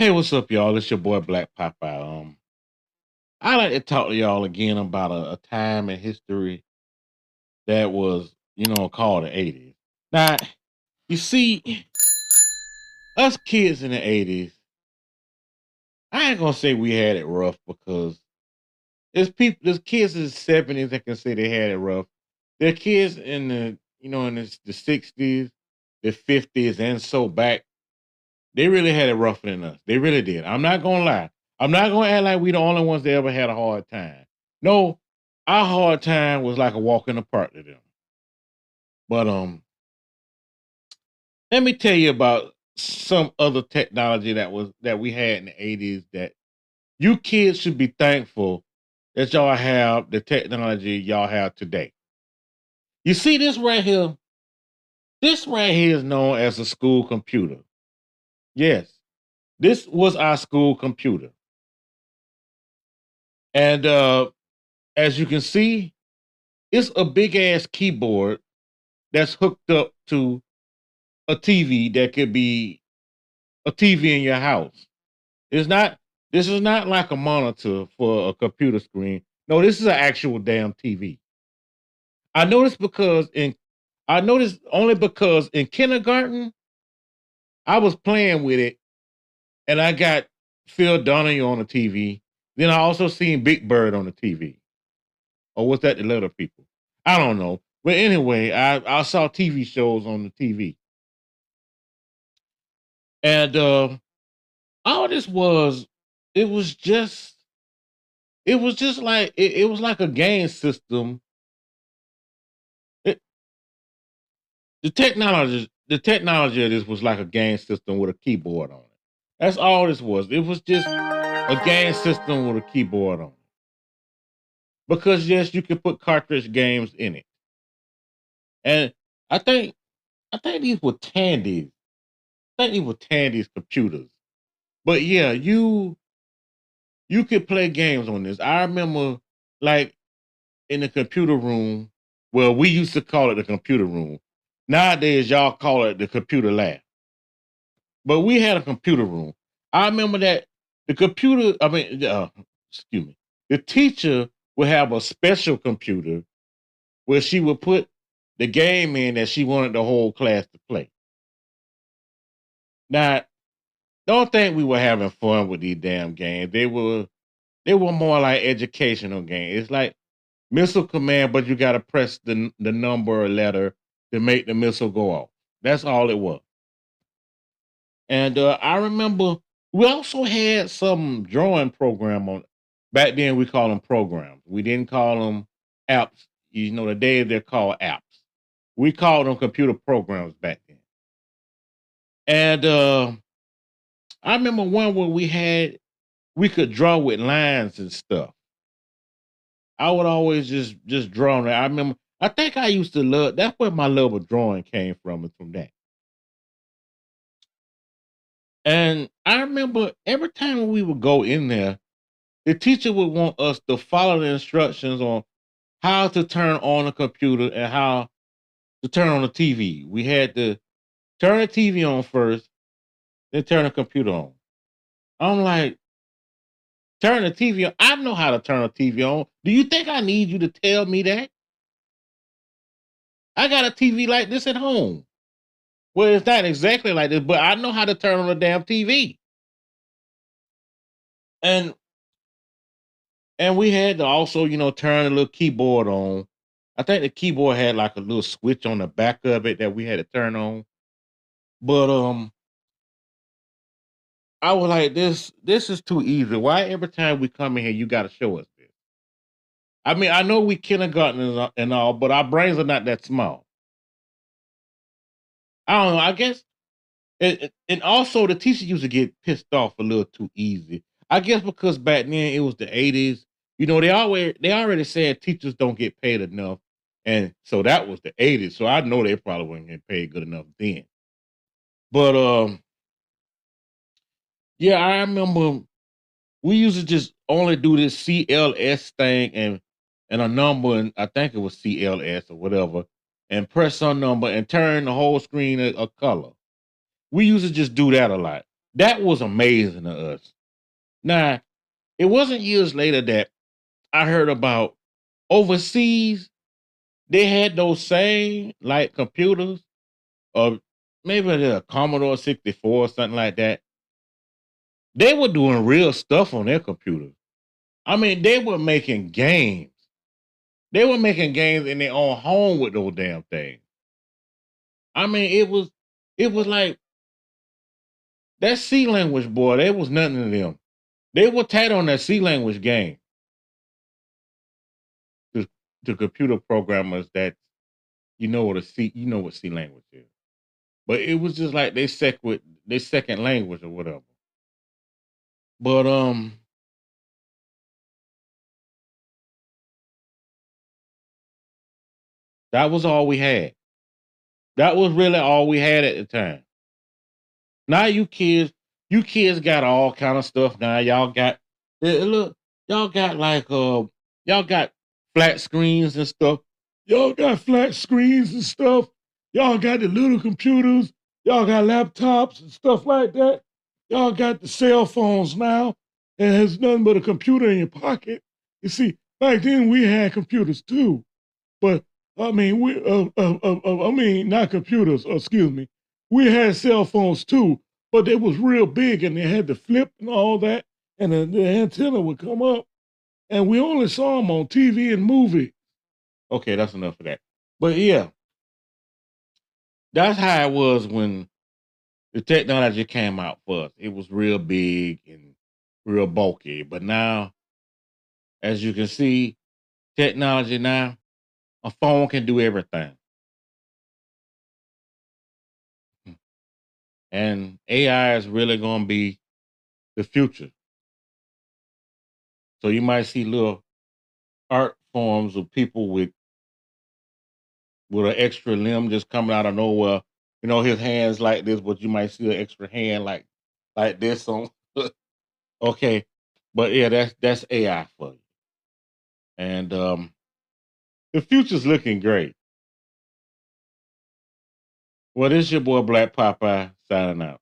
Hey, what's up, y'all? It's your boy Black Popeye. I like to talk to y'all again about a time in history that was, called the '80s. Now, you see, us kids in the '80s, I ain't gonna say we had it rough because there's kids in the '70s that can say they had it rough. There are kids in the '60s, the '50s, and so back. They really had it rougher than us. They really did. I'm not gonna lie. I'm not gonna act like we the only ones that ever had a hard time. No, our hard time was like a walk in the park to them. But let me tell you about some other technology that we had in the '80s that you kids should be thankful that y'all have the technology y'all have today. You see this right here? This right here is known as a school computer. Yes, this was our school computer. And as you can see, it's a big ass keyboard that's hooked up to a TV that could be a TV in your house. It's not this is not like a monitor for a computer screen. No, this is an actual damn TV. I noticed because in I noticed only because in kindergarten I was playing with it and I got Phil Donahue on the TV. Then I also seen Big Bird on the TV. Or was that the Little People? I don't know. But anyway, I saw TV shows on the TV. And all this was it was just it was like a game system. It, the technology of this was like a game system with a keyboard on it. That's all this was. It was just a game system with a keyboard on it. Because yes, you can put cartridge games in it. And I think I think these were Tandy's. I think these were Tandy's computers. But yeah, you could play games on this. I remember like in the computer room. Well, we used to call it the computer room. Nowadays, y'all call it the computer lab. But we had a computer room. I remember that the computer, excuse me, the teacher would have a special computer where she would put the game in that she wanted the whole class to play. Now, don't think we were having fun with these damn games. They were more like educational games. It's like missile command, but you got to press the number or letter to make the missile go off. That's all it was. And I remember we also had some drawing program on. Back then, we call them programs. We didn't call them apps. Today they're called apps. We called them computer programs back then. And I remember one where we could draw with lines and stuff. I would always just draw on it. I remember. I think I used to love. That's where my love of drawing came from. Is from that. And I remember every time we would go in there, the teacher would want us to follow the instructions on how to turn on the computer and how to turn on the TV. We had to turn the TV on first, then turn the computer on. I'm like, turn the TV on. I know how to turn a TV on. Do you think I need you to tell me that? I got a TV like this at home. Well, it's not exactly like this, but I know how to turn on the damn TV. And we had to also, turn the little keyboard on. I think the keyboard had like a little switch on the back of it that we had to turn on. But I was like, this is too easy. Why every time we come in here, you got to show us this? I mean, I know we kindergarten and all, but our brains are not that small. I don't know. I guess, and also the teacher used to get pissed off a little too easy. I guess because back then it was the '80s. They already said teachers don't get paid enough, and so that was the '80s. So I know they probably weren't getting paid good enough then. But yeah, I remember we used to just only do this CLS thing and a number, and I think it was CLS or whatever, and press some number and turn the whole screen a color. We used to just do that a lot. That was amazing to us. Now, it wasn't years later that I heard about overseas. They had those same like computers, or maybe the Commodore 64 or something like that. They were doing real stuff on their computers. I mean, they were making games. They were making games in their own home with those damn things. I mean, it was like that C language, boy. There was nothing to them. They were tight on that C language game. The, the computer programmers that you know what C language is. But it was just like they second language or whatever. But that was all we had. That was really all we had at the time. Now you kids got all kind of stuff now. Look, y'all got like y'all got flat screens and stuff. Y'all got flat screens and stuff. Y'all got the little computers. Y'all got laptops and stuff like that. Y'all got the cell phones now. It has nothing but a computer in your pocket. You see, back then we had computers too. But I mean, not computers. Excuse me. We had cell phones too, but they was real big and they had the flip and all that, and the antenna would come up, and we only saw them on TV and movie. Okay, that's enough of that. But yeah, that's how it was when the technology came out for us. It was real big and real bulky. But now, as you can see, technology now, a phone can do everything. And AI is really going to be the future. So you might see little art forms of people with an extra limb just coming out of nowhere. You know, his hands like this, but you might see an extra hand like this on. Okay, but yeah, that's AI for you. And the future's looking great. Well, this is your boy Black Popeye signing out.